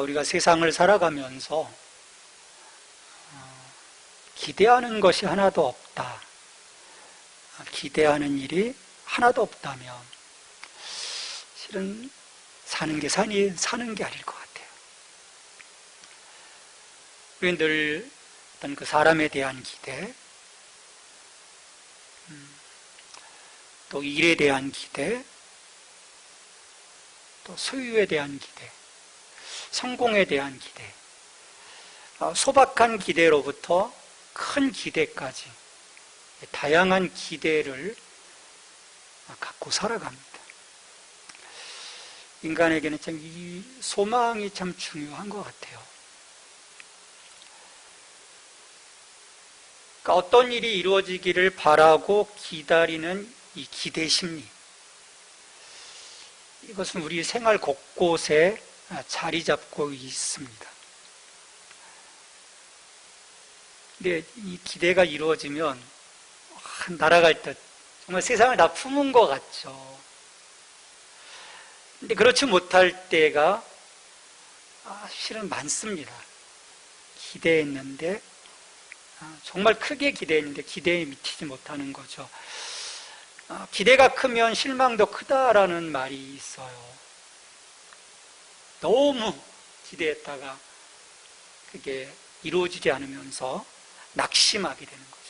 우리가 세상을 살아가면서 기대하는 것이 하나도 없다, 기대하는 일이 하나도 없다면 실은 사는 게 아닐 것 같아요. 우리는 늘 어떤 그 사람에 대한 기대, 또 일에 대한 기대, 또 소유에 대한 기대, 성공에 대한 기대, 소박한 기대로부터 큰 기대까지 다양한 기대를 갖고 살아갑니다. 인간에게는 참 이 소망이 참 중요한 것 같아요. 그러니까 어떤 일이 이루어지기를 바라고 기다리는 이 기대 심리, 이것은 우리 생활 곳곳에 자리 잡고 있습니다. 근데 이 기대가 이루어지면 날아갈 듯 정말 세상을 다 품은 것 같죠. 근데 그렇지 못할 때가 실은 많습니다. 기대했는데, 정말 크게 기대했는데 기대에 미치지 못하는 거죠. 기대가 크면 실망도 크다라는 말이 있어요. 너무 기대했다가 그게 이루어지지 않으면서 낙심하게 되는 거죠.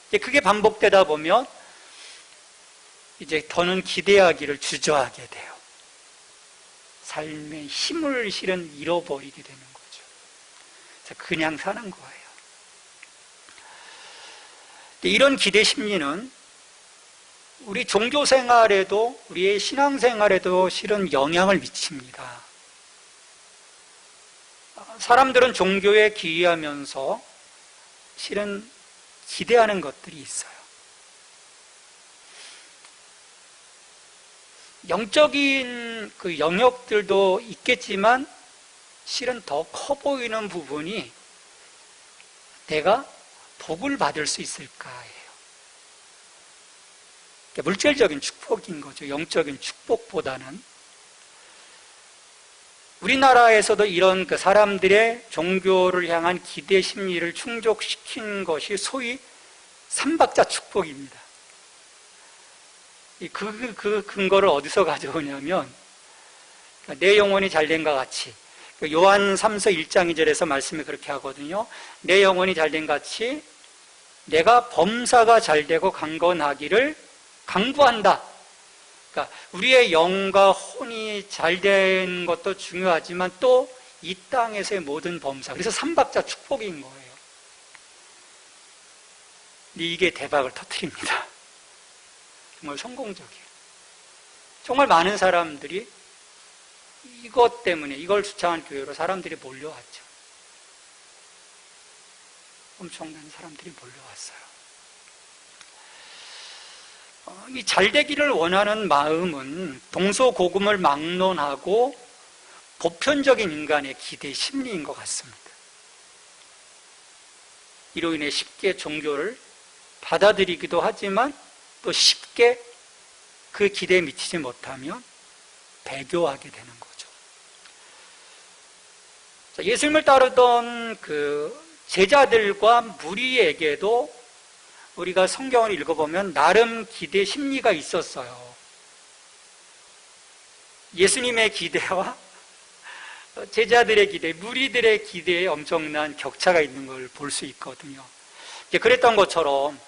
이제 그게 반복되다 보면 이제 더는 기대하기를 주저하게 돼요. 삶의 힘을 실은 잃어버리게 되는 거죠. 그냥 사는 거예요. 이런 기대 심리는 우리 종교 생활에도, 우리의 신앙 생활에도 실은 영향을 미칩니다. 사람들은 종교에 기이하면서 실은 기대하는 것들이 있어요. 영적인 그 영역들도 있겠지만 실은 더 커 보이는 부분이 내가 복을 받을 수 있을까예요. 물질적인 축복인 거죠. 영적인 축복보다는. 우리나라에서도 이런 그 사람들의 종교를 향한 기대 심리를 충족시킨 것이 소위 삼박자 축복입니다. 그 근거를 어디서 가져오냐면, 내 영혼이 잘된과 같이, 요한 3서 1장 2절에서 말씀이 그렇게 하거든요. 내 영혼이 잘된 같이 내가 범사가 잘되고 강건하기를 강구한다. 그러니까 우리의 영과 혼이 잘된 것도 중요하지만 또 이 땅에서의 모든 범사, 그래서 삼박자 축복인 거예요. 근데 이게 대박을 터뜨립니다. 정말 성공적이에요. 정말 많은 사람들이 이것 때문에, 이걸 주창한 교회로 사람들이 몰려왔죠. 엄청난 사람들이 몰려왔어요. 이 잘되기를 원하는 마음은 동서고금을 막론하고 보편적인 인간의 기대 심리인 것 같습니다. 이로 인해 쉽게 종교를 받아들이기도 하지만 또 쉽게 그 기대에 미치지 못하면 배교하게 되는 거죠. 예수님을 따르던 그 제자들과 무리에게도 우리가 성경을 읽어보면 나름 기대 심리가 있었어요. 예수님의 기대와 제자들의 기대, 무리들의 기대에 엄청난 격차가 있는 걸 볼 수 있거든요. 그랬던 것처럼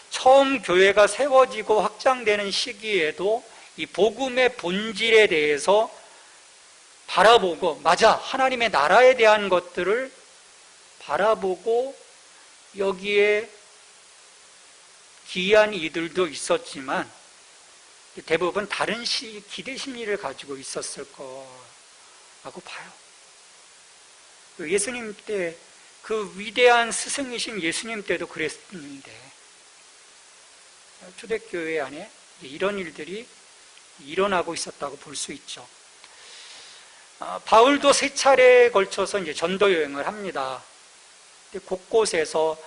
처음 교회가 세워지고 확장되는 시기에도 이 복음의 본질에 대해서 바라보고, 맞아, 하나님의 나라에 대한 것들을 바라보고 여기에 기이한 이들도 있었지만 대부분 다른 기대 심리를 가지고 있었을 거라고 봐요. 예수님 때, 그 위대한 스승이신 예수님 때도 그랬는데 초대교회 안에 이런 일들이 일어나고 있었다고 볼 수 있죠. 바울도 3차례에 걸쳐서 이제 전도 여행을 합니다. 곳곳에서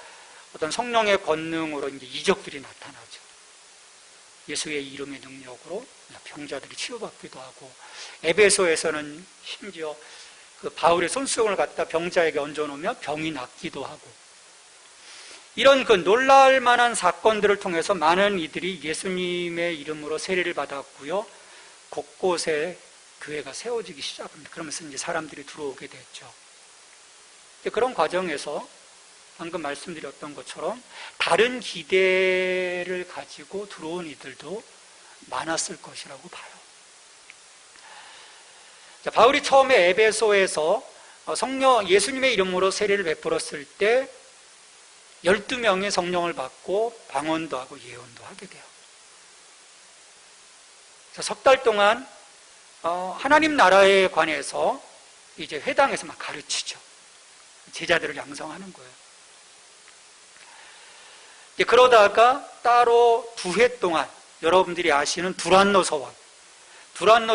어떤 성령의 권능으로 이제 이적들이 나타나죠. 예수의 이름의 능력으로 병자들이 치유받기도 하고, 에베소에서는 심지어 그 바울의 손수건을 갖다 병자에게 얹어놓으면 병이 낫기도 하고, 이런 그 놀랄 만한 사건들을 통해서 많은 이들이 예수님의 이름으로 세례를 받았고요, 곳곳에 교회가 세워지기 시작합니다. 그러면서 이제 사람들이 들어오게 됐죠. 그런 과정에서 방금 말씀드렸던 것처럼 다른 기대를 가지고 들어온 이들도 많았을 것이라고 봐요. 자, 바울이 처음에 에베소에서 예수님의 이름으로 세례를 베풀었을 때 12명의 성령을 받고 방언도 하고 예언도 하게 돼요. 석 달 동안 하나님 나라에 관해서 이제 회당에서 막 가르치죠. 제자들을 양성하는 거예요. 이제 그러다가 따로 2회 동안 여러분들이 아시는 두란노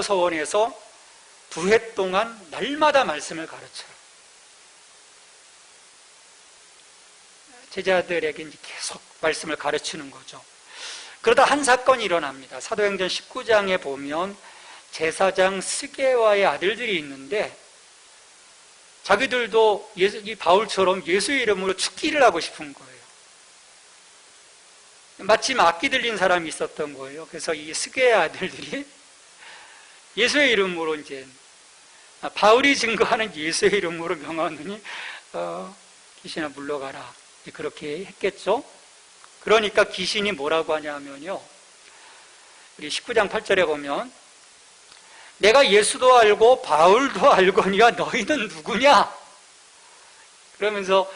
서원에서 2회 동안 날마다 말씀을 가르쳐요. 제자들에게 이제 계속 말씀을 가르치는 거죠. 그러다 한 사건이 일어납니다. 사도행전 19장에 보면 제사장 스게와의 아들들이 있는데 자기들도 이 바울처럼 예수의 이름으로 축기를 하고 싶은 거예요. 마침 악기 들린 사람이 있었던 거예요. 그래서 이 스게의 아들들이 예수의 이름으로 이제 바울이 증거하는 예수의 이름으로 명하노니 귀신아 물러가라, 그렇게 했겠죠. 그러니까 귀신이 뭐라고 하냐면요, 우리 19장 8절에 보면 내가 예수도 알고 바울도 알거니와 너희는 누구냐? 그러면서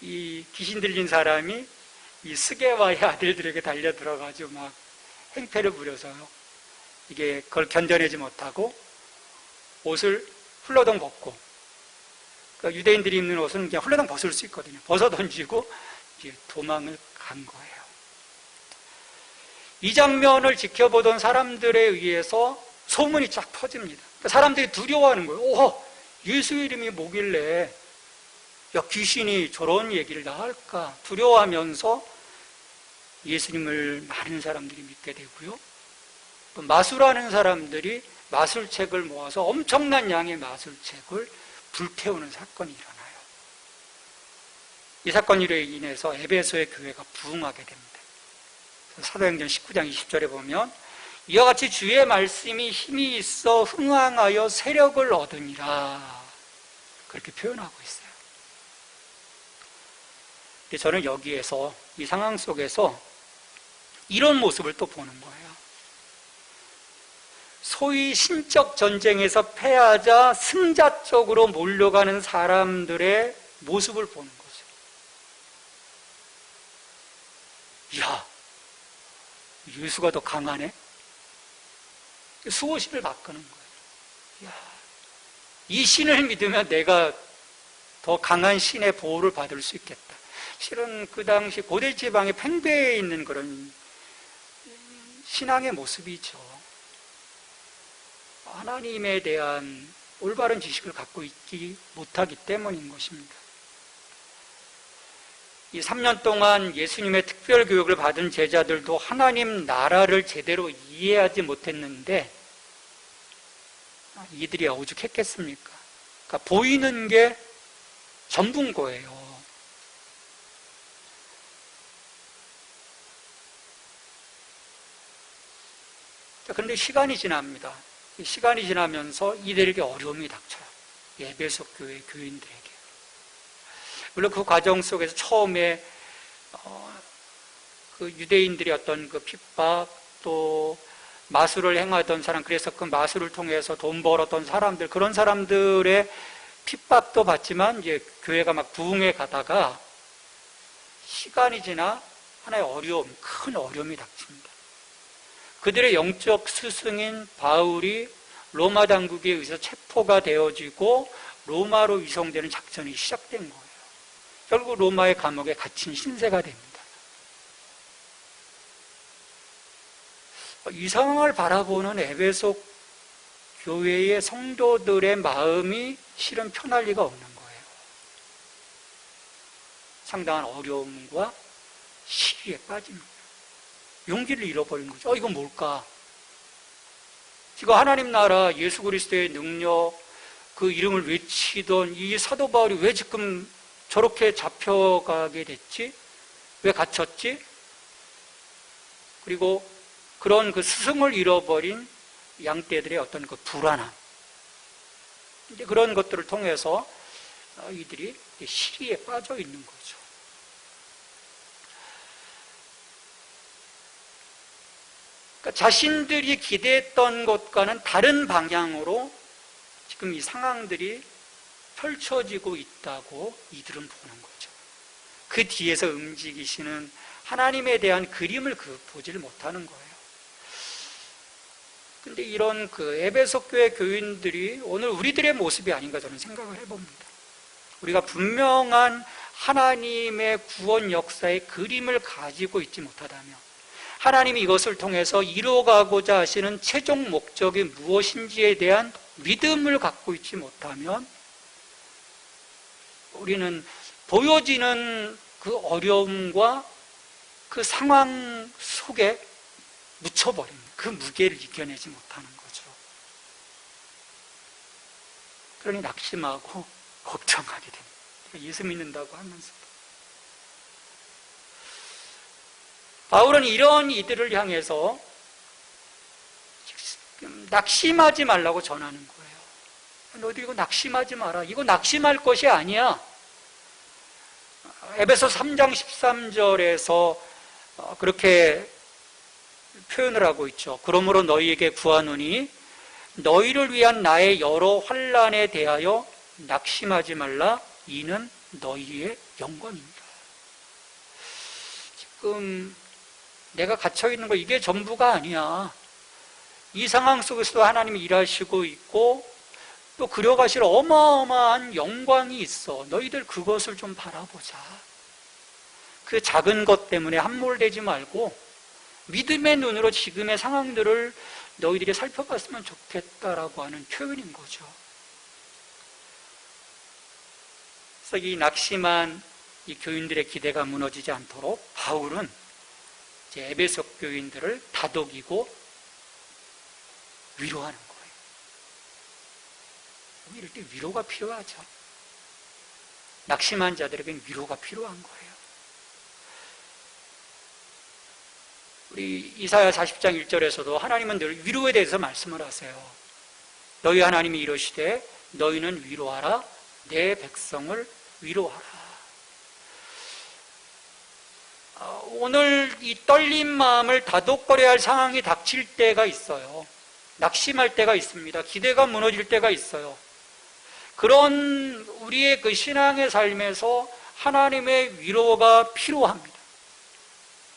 이 귀신 들린 사람이 이 스게와의 아들들에게 달려 들어가지고 막 행패를 부려서요, 이게 그걸 견뎌내지 못하고 옷을 훌러덩 벗고, 그러니까 유대인들이 입는 옷은 그냥 훌러덩 벗을 수 있거든요. 벗어 던지고 이제 도망을 간 거예요. 이 장면을 지켜보던 사람들에 의해서 소문이 쫙 퍼집니다. 그러니까 사람들이 두려워하는 거예요. 오, 예수 이름이 뭐길래 야, 귀신이 저런 얘기를 다 할까? 두려워하면서 예수님을 많은 사람들이 믿게 되고요, 또 마술하는 사람들이 마술책을 모아서 엄청난 양의 마술책을 불태우는 사건이 일어나요. 이 사건으로 인해서 에베소의 교회가 부흥하게 됩니다. 사도행전 19장 20절에 보면 이와 같이 주의 말씀이 힘이 있어 흥왕하여 세력을 얻으니라, 그렇게 표현하고 있어요. 저는 여기에서, 이 상황 속에서 이런 모습을 또 보는 거예요. 소위 신적 전쟁에서 패하자 승자 쪽으로 몰려가는 사람들의 모습을 보는 거죠. 이야, 예수가 더 강하네? 수호신을 바꾸는 거예요. 이야, 이 신을 믿으면 내가 더 강한 신의 보호를 받을 수 있겠다. 실은 그 당시 고대 지방의 팽배해 있는 그런 신앙의 모습이죠. 하나님에 대한 올바른 지식을 갖고 있지 못하기 때문인 것입니다. 이 3년 동안 예수님의 특별 교육을 받은 제자들도 하나님 나라를 제대로 이해하지 못했는데 이들이 오죽했겠습니까? 그러니까 보이는 게 전부인 거예요. 그런데 시간이 지납니다. 시간이 지나면서 이들에게 어려움이 닥쳐요. 에베소 교회 교인들에게. 물론 그 과정 속에서 처음에 그 유대인들이 어떤 그 핍박, 또 마술을 행하던 사람, 그래서 그 마술을 통해서 돈 벌었던 사람들, 그런 사람들의 핍박도 받지만 이제 교회가 막 부흥해 가다가 시간이 지나 하나의 어려움, 큰 어려움이 닥칩니다. 그들의 영적 스승인 바울이 로마 당국에 의해서 체포가 되어지고 로마로 위송되는 작전이 시작된 거예요. 결국 로마의 감옥에 갇힌 신세가 됩니다. 이 상황을 바라보는 에베소 교회의 성도들의 마음이 실은 편할 리가 없는 거예요. 상당한 어려움과 시기에 빠집니다. 용기를 잃어버린 거죠. 이건 뭘까? 지금 하나님 나라 예수 그리스도의 능력, 그 이름을 외치던 이 사도 바울이 왜 지금 저렇게 잡혀가게 됐지? 왜 갇혔지? 그리고 그런 그 스승을 잃어버린 양떼들의 어떤 그 불안함, 이제 그런 것들을 통해서 이들이 시리에 빠져 있는 거죠. 그러니까 자신들이 기대했던 것과는 다른 방향으로 지금 이 상황들이 펼쳐지고 있다고 이들은 보는 거죠. 그 뒤에서 움직이시는 하나님에 대한 그림을 보지를 못하는 거예요. 근데 이런 그 에베소 교회 교인들이 오늘 우리들의 모습이 아닌가 저는 생각을 해봅니다. 우리가 분명한 하나님의 구원 역사의 그림을 가지고 있지 못하다면, 하나님이 이것을 통해서 이루어가고자 하시는 최종 목적이 무엇인지에 대한 믿음을 갖고 있지 못하면 우리는 보여지는 그 어려움과 그 상황 속에 묻혀버립니다. 그 무게를 이겨내지 못하는 거죠. 그러니 낙심하고 걱정하게 됩니다. 예수 믿는다고 하면서도. 바울은 이런 이들을 향해서 낙심하지 말라고 전하는 거예요. 너희들 이거 낙심하지 마라. 이거 낙심할 것이 아니야. 에베소 3장 13절에서 그렇게 표현을 하고 있죠. 그러므로 너희에게 구하노니 너희를 위한 나의 여러 환난에 대하여 낙심하지 말라. 이는 너희의 영광입니다. 지금 내가 갇혀있는 거 이게 전부가 아니야. 이 상황 속에서도 하나님이 일하시고 있고 또 그려가실 어마어마한 영광이 있어. 너희들 그것을 좀 바라보자. 그 작은 것 때문에 함몰되지 말고 믿음의 눈으로 지금의 상황들을 너희들이 살펴봤으면 좋겠다라고 하는 표현인 거죠. 그래서 이 낙심한 이 교인들의 기대가 무너지지 않도록 바울은 이제 에베소 교인들을 다독이고 위로하는 거예요. 이럴 때 위로가 필요하죠. 낙심한 자들에게는 위로가 필요한 거예요. 우리 이사야 40장 1절에서도 하나님은 늘 위로에 대해서 말씀을 하세요. 너희 하나님이 이러시되 너희는 위로하라. 내 백성을 위로하라. 오늘 이 떨린 마음을 다독거려야 할 상황이 닥칠 때가 있어요. 낙심할 때가 있습니다. 기대가 무너질 때가 있어요. 그런 우리의 그 신앙의 삶에서 하나님의 위로가 필요합니다.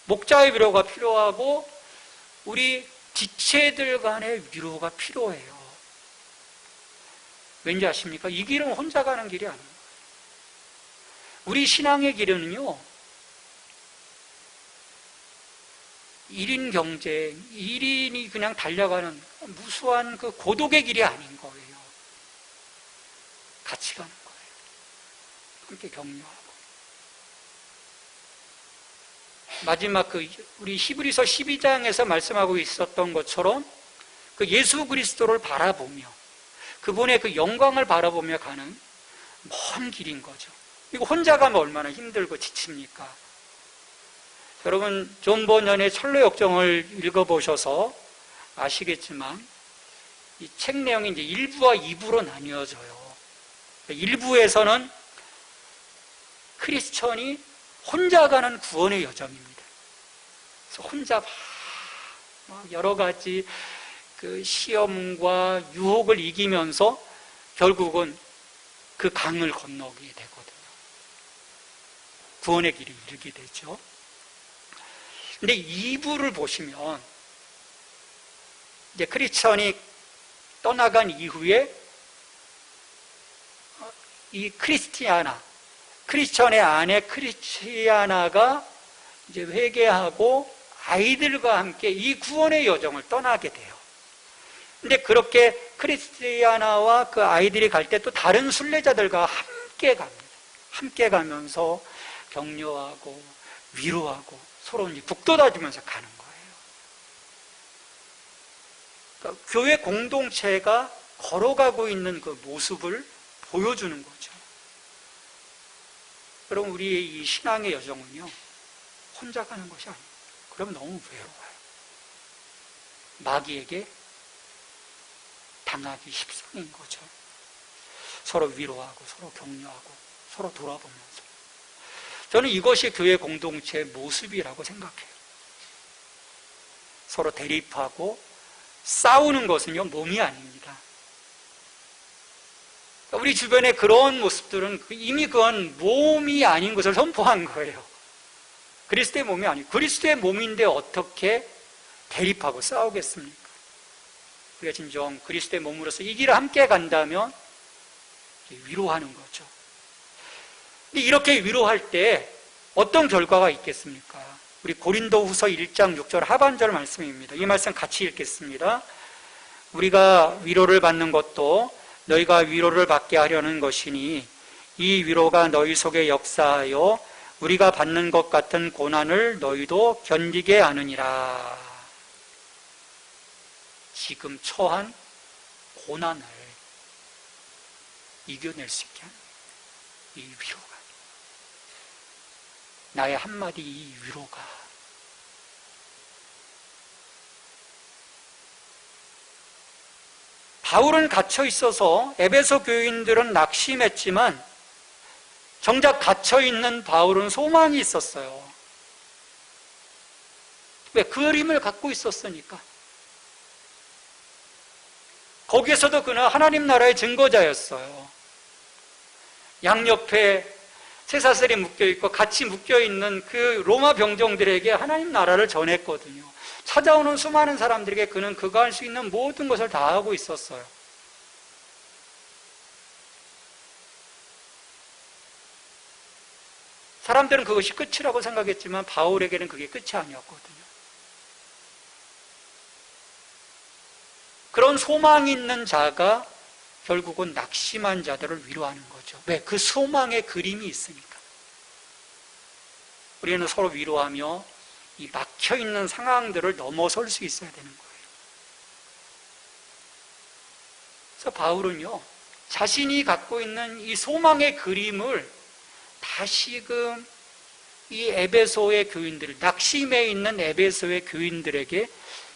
목자의 위로가 필요하고 우리 지체들 간의 위로가 필요해요. 왠지 아십니까? 이 길은 혼자 가는 길이 아니에요. 우리 신앙의 길은요, 1인 경쟁, 1인이 그냥 달려가는 무수한 그 고독의 길이 아닌 거예요. 같이 가는 거예요. 함께 격려하고. 마지막 우리 히브리서 12장에서 말씀하고 있었던 것처럼 그 예수 그리스도를 바라보며 그분의 그 영광을 바라보며 가는 먼 길인 거죠. 이거 혼자 가면 얼마나 힘들고 지칩니까? 여러분, 존 버년의 철로 역정을 읽어보셔서 아시겠지만 이 책 내용이 이제 1부와 2부로 나뉘어져요. 1부에서는 크리스천이 혼자 가는 구원의 여정입니다. 그래서 혼자 막 여러 가지 그 시험과 유혹을 이기면서 결국은 그 강을 건너게 되거든요. 구원의 길을 이르게 되죠. 근데 2부를 보시면 이제 크리스천이 떠나간 이후에 이 크리스천의 아내 크리스티아나가 이제 회개하고 아이들과 함께 이 구원의 여정을 떠나게 돼요. 근데 그렇게 크리스티아나와 그 아이들이 갈 때 또 다른 순례자들과 함께 갑니다. 함께 가면서 격려하고 위로하고 서로 북돋아주면서 가는 거예요. 그러니까 교회 공동체가 걸어가고 있는 그 모습을 보여주는 거죠. 여러분, 우리의 이 신앙의 여정은요, 혼자 가는 것이 아니에요. 그럼 너무 외로워요. 마귀에게 당하기 십상인 거죠. 서로 위로하고, 서로 격려하고, 서로 돌아보면서. 저는 이것이 교회 공동체의 모습이라고 생각해요. 서로 대립하고 싸우는 것은요, 몸이 아닙니다. 우리 주변에 그런 모습들은 이미 그건 몸이 아닌 것을 선포한 거예요. 그리스도의 몸이 아니고, 그리스도의 몸인데 어떻게 대립하고 싸우겠습니까? 우리가 진정 그리스도의 몸으로서 이 길을 함께 간다면 위로하는 거죠. 근데 이렇게 위로할 때 어떤 결과가 있겠습니까? 우리 고린도후서 1장 6절 하반절 말씀입니다. 이 말씀 같이 읽겠습니다. 우리가 위로를 받는 것도 너희가 위로를 받게 하려는 것이니 이 위로가 너희 속에 역사하여 우리가 받는 것 같은 고난을 너희도 견디게 하느니라. 지금 처한 고난을 이겨낼 수 있게 하는 이 위로가, 나의 한마디 이 위로가 바울은 갇혀 있어서 에베소 교인들은 낙심했지만 정작 갇혀 있는 바울은 소망이 있었어요. 왜? 그림을 갖고 있었으니까. 거기에서도 그는 하나님 나라의 증거자였어요. 양옆에 쇠사슬이 묶여있고 같이 묶여있는 그 로마 병정들에게 하나님 나라를 전했거든요. 찾아오는 수많은 사람들에게 그는 그가 할 수 있는 모든 것을 다 하고 있었어요. 사람들은 그것이 끝이라고 생각했지만 바울에게는 그게 끝이 아니었거든요. 그런 소망이 있는 자가 결국은 낙심한 자들을 위로하는 거죠. 왜? 그 소망의 그림이 있으니까. 우리는 서로 위로하며 이 막혀있는 상황들을 넘어설 수 있어야 되는 거예요. 그래서 바울은요, 자신이 갖고 있는 이 소망의 그림을 다시금 이 에베소의 교인들, 낙심해 있는 에베소의 교인들에게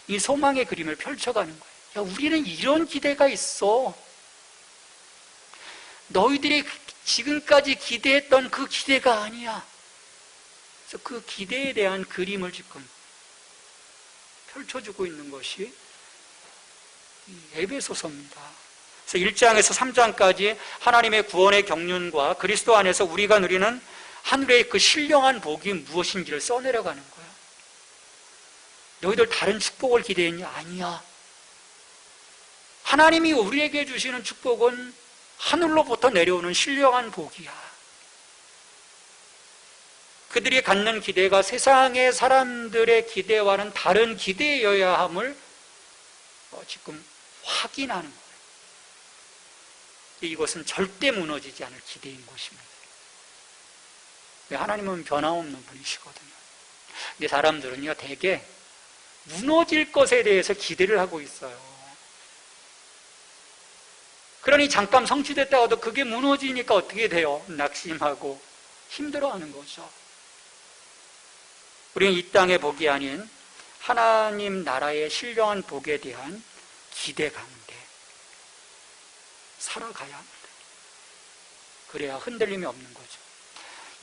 이 소망의 그림을 펼쳐가는 거예요. 야, 우리는 이런 기대가 있어. 너희들이 지금까지 기대했던 그 기대가 아니야. 그래서 그 기대에 대한 그림을 지금 펼쳐주고 있는 것이 이 에베소서입니다. 그래서 1장에서 3장까지 하나님의 구원의 경륜과 그리스도 안에서 우리가 누리는 하늘의 그 신령한 복이 무엇인지를 써내려가는 거야. 너희들 다른 축복을 기대했냐? 아니야. 하나님이 우리에게 주시는 축복은 하늘로부터 내려오는 신령한 복이야. 그들이 갖는 기대가 세상의 사람들의 기대와는 다른 기대여야 함을 지금 확인하는 거예요. 이것은 절대 무너지지 않을 기대인 것입니다. 하나님은 변함없는 분이시거든요. 근데 사람들은요, 대개 무너질 것에 대해서 기대를 하고 있어요. 그러니 잠깐 성취됐다가도 그게 무너지니까 어떻게 돼요? 낙심하고 힘들어하는 거죠. 우리는 이 땅의 복이 아닌 하나님 나라의 신령한 복에 대한 기대 가운데 살아가야 합니다. 그래야 흔들림이 없는 거죠.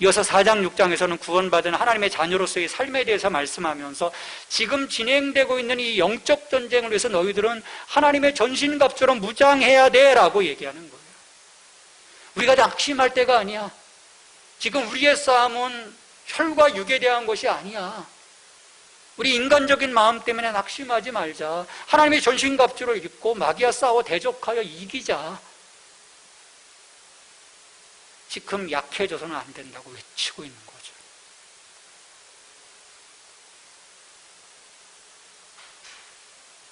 이어서 4장 6장에서는 구원받은 하나님의 자녀로서의 삶에 대해서 말씀하면서 지금 진행되고 있는 이 영적 전쟁을 위해서 너희들은 하나님의 전신갑주로 무장해야 돼 라고 얘기하는 거예요. 우리가 낙심할 때가 아니야. 지금 우리의 싸움은 혈과 육에 대한 것이 아니야. 우리 인간적인 마음 때문에 낙심하지 말자. 하나님의 전신갑주를 입고 마귀와 싸워 대적하여 이기자. 지금 약해져서는 안 된다고 외치고 있는 거죠.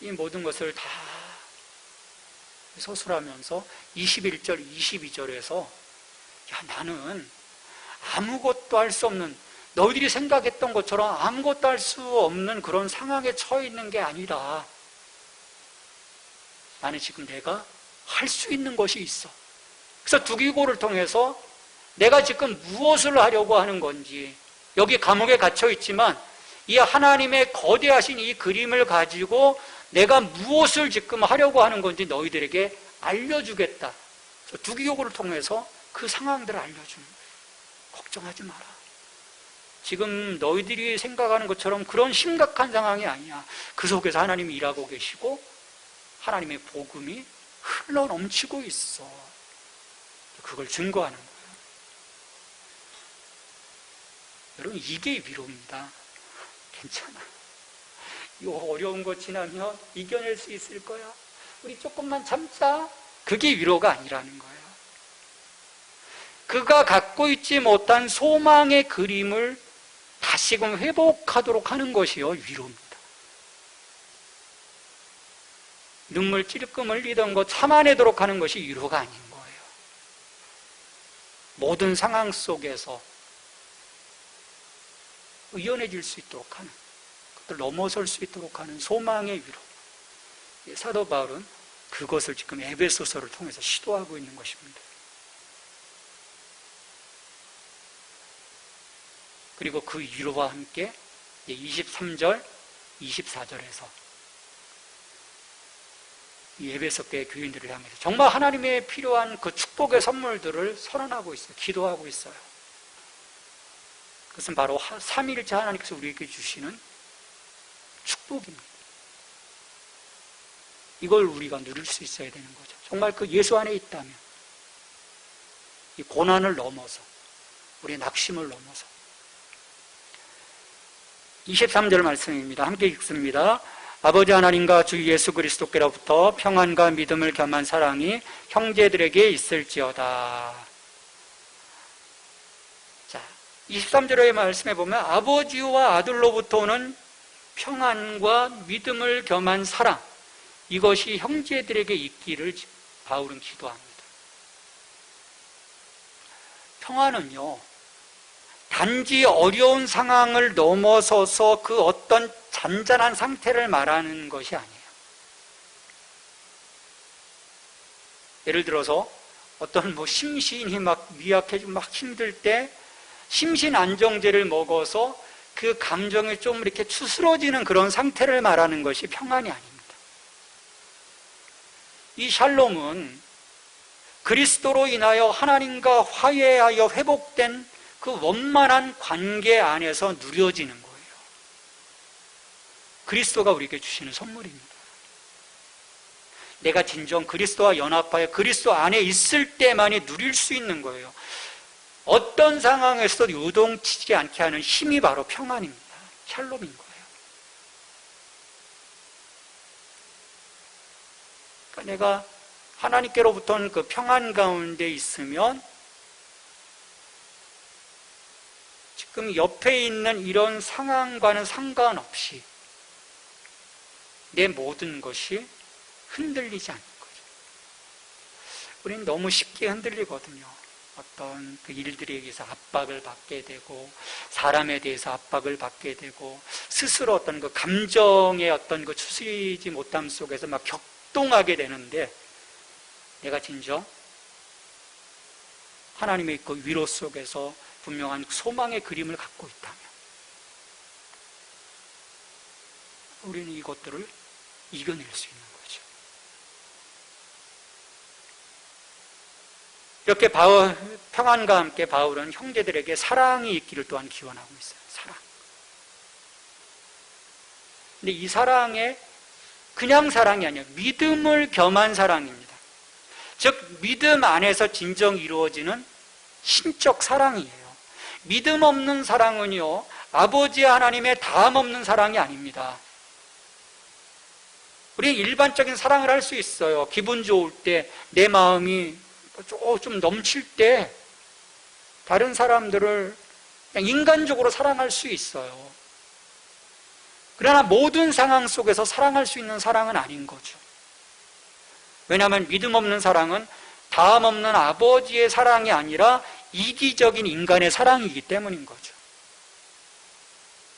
이 모든 것을 다 서술하면서 21절, 22절에서 야, 나는 아무것도 할 수 없는, 너희들이 생각했던 것처럼 아무것도 할 수 없는 그런 상황에 처해 있는 게 아니다. 나는 지금 내가 할 수 있는 것이 있어. 그래서 두기고를 통해서 내가 지금 무엇을 하려고 하는 건지, 여기 감옥에 갇혀 있지만 이 하나님의 거대하신 이 그림을 가지고 내가 무엇을 지금 하려고 하는 건지 너희들에게 알려주겠다. 두기고를 통해서 그 상황들을 알려주는 거예요. 걱정하지 마라. 지금 너희들이 생각하는 것처럼 그런 심각한 상황이 아니야. 그 속에서 하나님이 일하고 계시고 하나님의 복음이 흘러 넘치고 있어. 그걸 증거하는 거예요. 여러분, 이게 위로입니다. 괜찮아. 이 어려운 거 지나면 이겨낼 수 있을 거야. 우리 조금만 참자. 그게 위로가 아니라는 거예요. 그가 갖고 있지 못한 소망의 그림을 다시금 회복하도록 하는 것이요, 위로입니다. 눈물 찔끔 흘리던 것 참아내도록 하는 것이 위로가 아닌 거예요. 모든 상황 속에서 의연해질 수 있도록 하는, 그것을 넘어설 수 있도록 하는 소망의 위로. 사도 바울은 그것을 지금 에베소서를 통해서 시도하고 있는 것입니다. 그리고 그 위로와 함께 23절, 24절에서 이 에베소 교회 교인들을 향해서 정말 하나님의 필요한 그 축복의 선물들을 선언하고 있어요. 기도하고 있어요. 그것은 바로 삼위일체 하나님께서 우리에게 주시는 축복입니다. 이걸 우리가 누릴 수 있어야 되는 거죠. 정말 그 예수 안에 있다면 이 고난을 넘어서, 우리의 낙심을 넘어서. 23절 말씀입니다. 함께 읽습니다. 아버지 하나님과 주 예수 그리스도께로부터 평안과 믿음을 겸한 사랑이 형제들에게 있을지어다. 자, 23절의 말씀에 보면 아버지와 아들로부터 오는 평안과 믿음을 겸한 사랑, 이것이 형제들에게 있기를 바울은 기도합니다. 평안은요, 단지 어려운 상황을 넘어서서 그 어떤 잔잔한 상태를 말하는 것이 아니에요. 예를 들어서 어떤 심신이 막 미약해지고 막 힘들 때 심신 안정제를 먹어서 그 감정이 좀 이렇게 추스러지는 그런 상태를 말하는 것이 평안이 아닙니다. 이 샬롬은 그리스도로 인하여 하나님과 화해하여 회복된 그 원만한 관계 안에서 누려지는 거예요. 그리스도가 우리에게 주시는 선물입니다. 내가 진정 그리스도와 연합하여 그리스도 안에 있을 때만이 누릴 수 있는 거예요. 어떤 상황에서도 요동치지 않게 하는 힘이 바로 평안입니다. 샬롬인 거예요. 그러니까 내가 하나님께로부터는 그 평안 가운데 있으면 지금 옆에 있는 이런 상황과는 상관없이 내 모든 것이 흔들리지 않는 거죠. 우리는 너무 쉽게 흔들리거든요. 어떤 그 일들에 의해서 압박을 받게 되고, 사람에 대해서 압박을 받게 되고, 스스로 어떤 그 감정의 어떤 그 추스리지 못함 속에서 막 격동하게 되는데, 내가 진정 하나님의 그 위로 속에서 분명한 소망의 그림을 갖고 있다면 우리는 이것들을 이겨낼 수 있는 거죠. 이렇게 평안과 함께 바울은 형제들에게 사랑이 있기를 또한 기원하고 있어요. 사랑. 근데 이 사랑에 그냥 사랑이 아니에요. 믿음을 겸한 사랑입니다. 즉 믿음 안에서 진정 이루어지는 신적 사랑이에요. 믿음 없는 사랑은요, 아버지 하나님의 다음 없는 사랑이 아닙니다. 우리는 일반적인 사랑을 할 수 있어요. 기분 좋을 때, 내 마음이 좀 넘칠 때 다른 사람들을 그냥 인간적으로 사랑할 수 있어요. 그러나 모든 상황 속에서 사랑할 수 있는 사랑은 아닌 거죠. 왜냐하면 믿음 없는 사랑은 다음 없는 아버지의 사랑이 아니라 이기적인 인간의 사랑이기 때문인 거죠.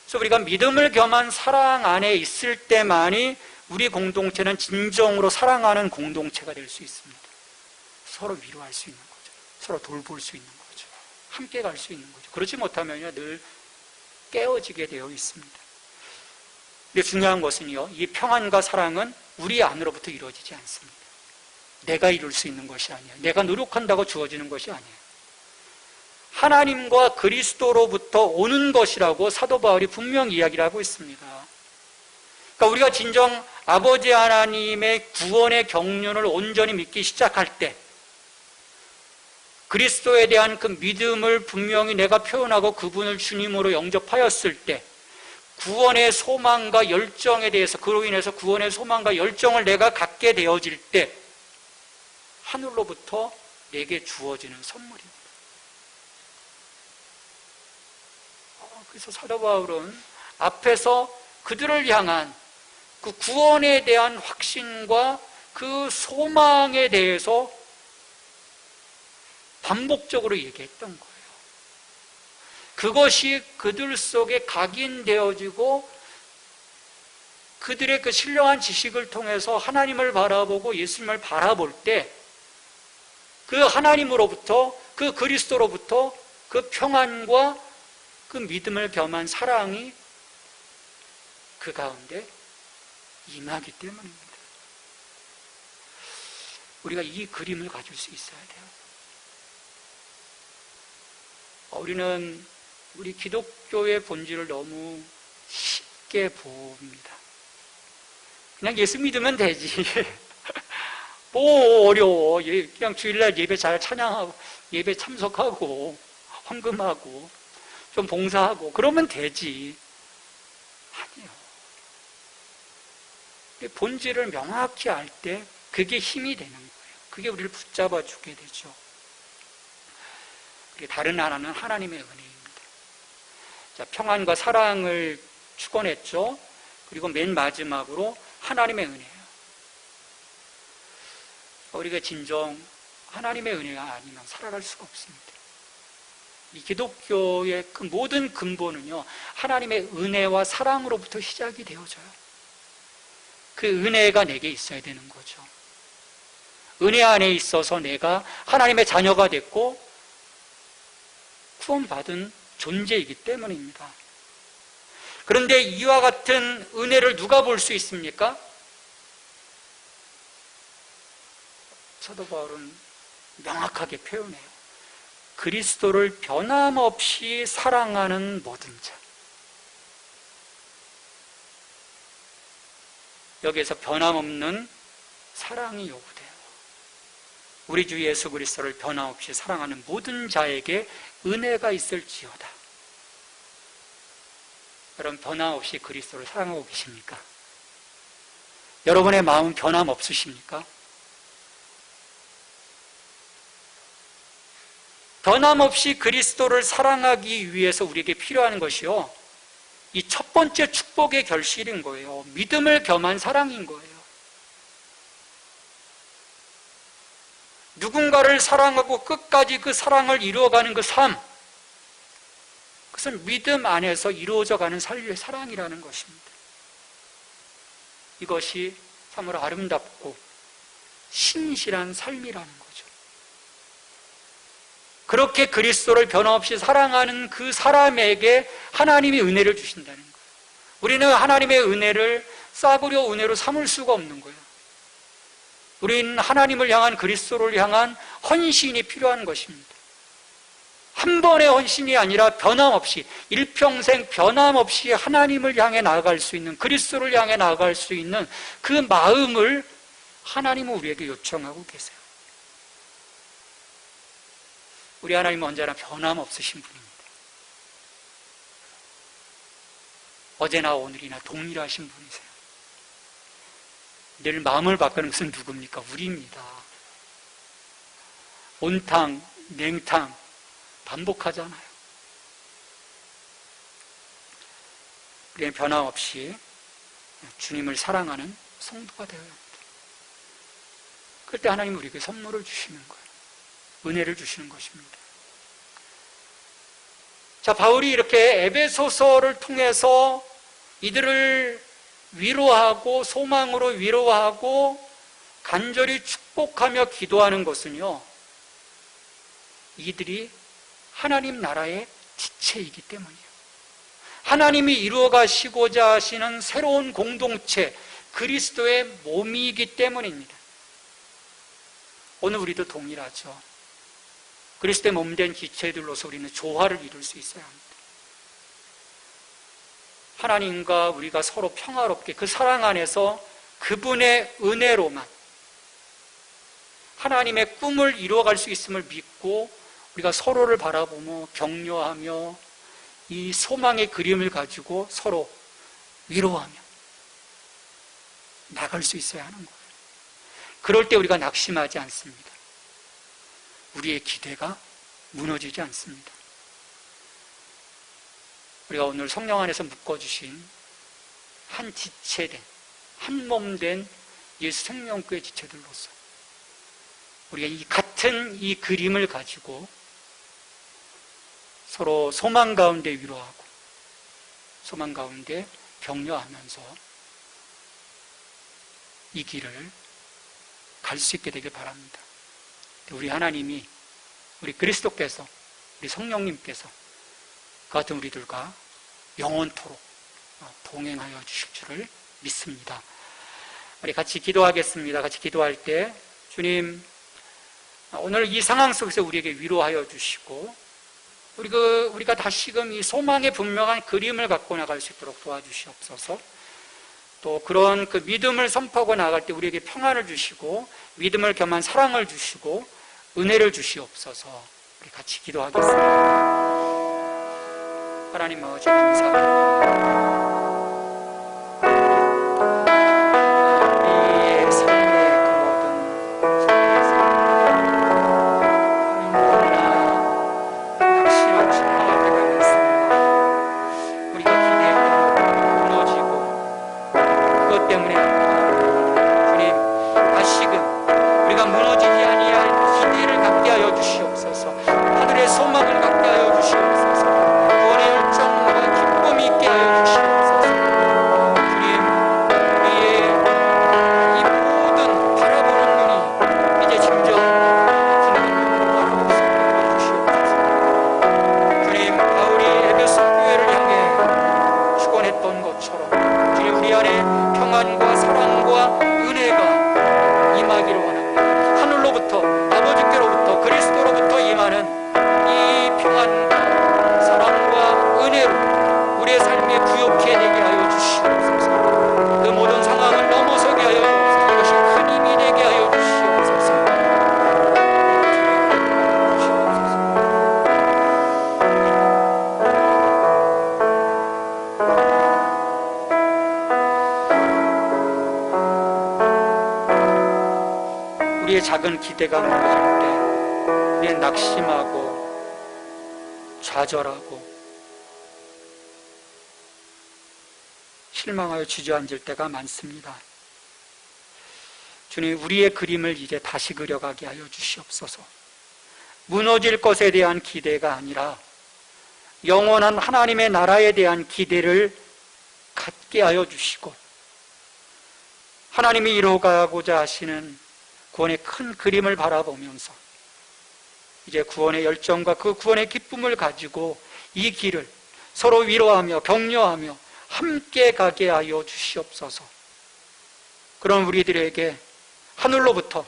그래서 우리가 믿음을 겸한 사랑 안에 있을 때만이 우리 공동체는 진정으로 사랑하는 공동체가 될 수 있습니다. 서로 위로할 수 있는 거죠. 서로 돌볼 수 있는 거죠. 함께 갈 수 있는 거죠. 그렇지 못하면 늘 깨어지게 되어 있습니다. 근데 중요한 것은요, 이 평안과 사랑은 우리 안으로부터 이루어지지 않습니다. 내가 이룰 수 있는 것이 아니에요. 내가 노력한다고 주어지는 것이 아니에요. 하나님과 그리스도로부터 오는 것이라고 사도 바울이 분명히 이야기를 하고 있습니다. 그러니까 우리가 진정 아버지 하나님의 구원의 경륜을 온전히 믿기 시작할 때, 그리스도에 대한 그 믿음을 분명히 내가 표현하고 그분을 주님으로 영접하였을 때, 구원의 소망과 열정에 대해서, 그로 인해서 구원의 소망과 열정을 내가 갖게 되어질 때, 하늘로부터 내게 주어지는 선물입니다. 그래서 사도 바울은 앞에서 그들을 향한 그 구원에 대한 확신과 그 소망에 대해서 반복적으로 얘기했던 거예요. 그것이 그들 속에 각인되어지고 그들의 그 신령한 지식을 통해서 하나님을 바라보고 예수님을 바라볼 때 그 하나님으로부터, 그 그리스도로부터 그 평안과 그 믿음을 겸한 사랑이 그 가운데 임하기 때문입니다. 우리가 이 그림을 가질 수 있어야 돼요. 우리는 우리 기독교의 본질을 너무 쉽게 봅니다. 그냥 예수 믿으면 되지. 뭐 어려워. 그냥 주일날 예배 잘 찬양하고 예배 참석하고 헌금하고 좀 봉사하고 그러면 되지. 아니요. 본질을 명확히 알 때 그게 힘이 되는 거예요. 그게 우리를 붙잡아 주게 되죠. 다른 하나는 하나님의 은혜입니다. 자, 평안과 사랑을 축원했죠. 그리고 맨 마지막으로 하나님의 은혜예요. 우리가 진정 하나님의 은혜가 아니면 살아갈 수가 없습니다. 이 기독교의 그 모든 근본은요, 하나님의 은혜와 사랑으로부터 시작이 되어져요. 그 은혜가 내게 있어야 되는 거죠. 은혜 안에 있어서 내가 하나님의 자녀가 됐고 구원받은 존재이기 때문입니다. 그런데 이와 같은 은혜를 누가 볼 수 있습니까? 사도 바울은 명확하게 표현해요. 그리스도를 변함없이 사랑하는 모든 자. 여기에서 변함없는 사랑이 요구돼요. 우리 주 예수 그리스도를 변함없이 사랑하는 모든 자에게 은혜가 있을지어다. 여러분, 변함없이 그리스도를 사랑하고 계십니까? 여러분의 마음은 변함없으십니까? 변함없이 그리스도를 사랑하기 위해서 우리에게 필요한 것이요, 이 첫 번째 축복의 결실인 거예요. 믿음을 겸한 사랑인 거예요. 누군가를 사랑하고 끝까지 그 사랑을 이루어가는 그 삶, 그것은 믿음 안에서 이루어져가는 사랑이라는 것입니다. 이것이 참으로 아름답고 신실한 삶이라는 거죠. 그렇게 그리스도를 변함없이 사랑하는 그 사람에게 하나님이 은혜를 주신다는 거예요. 우리는 하나님의 은혜를 싸구려 은혜로 삼을 수가 없는 거예요. 우리는 하나님을 향한, 그리스도를 향한 헌신이 필요한 것입니다. 한 번의 헌신이 아니라 변함없이, 일평생 변함없이 하나님을 향해 나아갈 수 있는, 그리스도를 향해 나아갈 수 있는 그 마음을 하나님은 우리에게 요청하고 계세요. 우리 하나님은 언제나 변함없으신 분입니다. 어제나 오늘이나 동일하신 분이세요. 늘 마음을 바꾸는 것은 누굽니까? 우리입니다. 온탕, 냉탕 반복하잖아요. 우리는 변함없이 주님을 사랑하는 성도가 되어야 합니다. 그때 하나님은 우리에게 선물을 주시는 거예요. 은혜를 주시는 것입니다. 자, 바울이 이렇게 에베소서를 통해서 이들을 위로하고 소망으로 위로하고 간절히 축복하며 기도하는 것은요, 이들이 하나님 나라의 지체이기 때문이에요. 하나님이 이루어 가시고자 하시는 새로운 공동체, 그리스도의 몸이기 때문입니다. 오늘 우리도 동일하죠. 그리스도의 몸된 지체들로서 우리는 조화를 이룰 수 있어야 합니다. 하나님과 우리가 서로 평화롭게 그 사랑 안에서 그분의 은혜로만 하나님의 꿈을 이루어갈 수 있음을 믿고 우리가 서로를 바라보며 격려하며 이 소망의 그림을 가지고 서로 위로하며 나갈 수 있어야 하는 거예요. 그럴 때 우리가 낙심하지 않습니다. 우리의 기대가 무너지지 않습니다. 우리가 오늘 성령 안에서 묶어주신 한 지체된, 한 몸된 예수 생명교회 지체들로서 우리가 이 같은 이 그림을 가지고 서로 소망 가운데 위로하고 소망 가운데 격려하면서 이 길을 갈 수 있게 되길 바랍니다. 우리 하나님이, 우리 그리스도께서, 우리 성령님께서 그 같은 우리들과 영원토록 동행하여 주실 줄을 믿습니다. 우리 같이 기도하겠습니다. 같이 기도할 때 주님, 오늘 이 상황 속에서 우리에게 위로하여 주시고 우리가 다시금 이 소망의 분명한 그림을 갖고 나갈 수 있도록 도와주시옵소서. 또 그런 그 믿음을 선포하고 나갈 때 우리에게 평안을 주시고 믿음을 겸한 사랑을 주시고 은혜를 주시옵소서. 우리 같이 기도하겠습니다. 하나님 아버지 감사합니다. 우리의 삶의 그 모든 너무나 낙심하고 싶어할 때가 많습니다. 우리가 기대했던 것들이 무너지고 그것 때문에 주님, 다시금 우리가 무너지지 아니할 기대를 갖게 하여 주시옵소서. 하늘의 소망을 갖게 하여 주시옵소서. 구원의 열정과 기쁨이 있게 하여 주시옵소서. 주님, 우리의 이 모든 바라보는 눈이 이제 점점 주님의 눈으로 바라볼 수 있게 주시옵소서. 주님, 바울이 에베소 교회를 향해 축원했던 것처럼 주님, 우리 안에 평안과 사랑과 은혜가 임하기를 원합니다. 하늘로부터, 아버지께로부터, 그리스도로부터 임하는 이 평안과 사랑과 은혜로 우리의 삶에 부욕해 되게 하여 주시옵소서. 그 모든 상황을 넘어서게 하여 주옵소서. 이것이 큰 힘이 되게 하여 주시옵소서. 우리의 작은 기대가 무너질 때 우리는 낙심하고 좌절하고 실망하여 주저앉을 때가 많습니다. 주님, 우리의 그림을 이제 다시 그려가게 하여 주시옵소서. 무너질 것에 대한 기대가 아니라 영원한 하나님의 나라에 대한 기대를 갖게 하여 주시고 하나님이 이루어가고자 하시는 구원의 큰 그림을 바라보면서 이제 구원의 열정과 그 구원의 기쁨을 가지고 이 길을 서로 위로하며 격려하며 함께 가게 하여 주시옵소서. 그런 우리들에게 하늘로부터,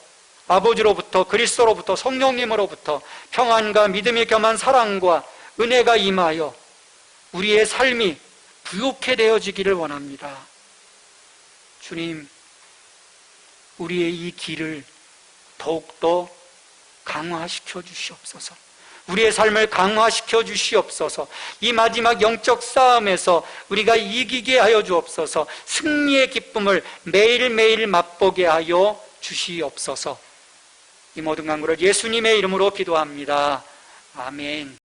아버지로부터, 그리스도로부터, 성령님으로부터 평안과 믿음이 겸한 사랑과 은혜가 임하여 우리의 삶이 부욕해 되어지기를 원합니다. 주님, 우리의 이 길을 더욱더 강화시켜 주시옵소서. 우리의 삶을 강화시켜 주시옵소서. 이 마지막 영적 싸움에서 우리가 이기게 하여 주옵소서. 승리의 기쁨을 매일매일 맛보게 하여 주시옵소서. 이 모든 간구를 예수님의 이름으로 기도합니다. 아멘.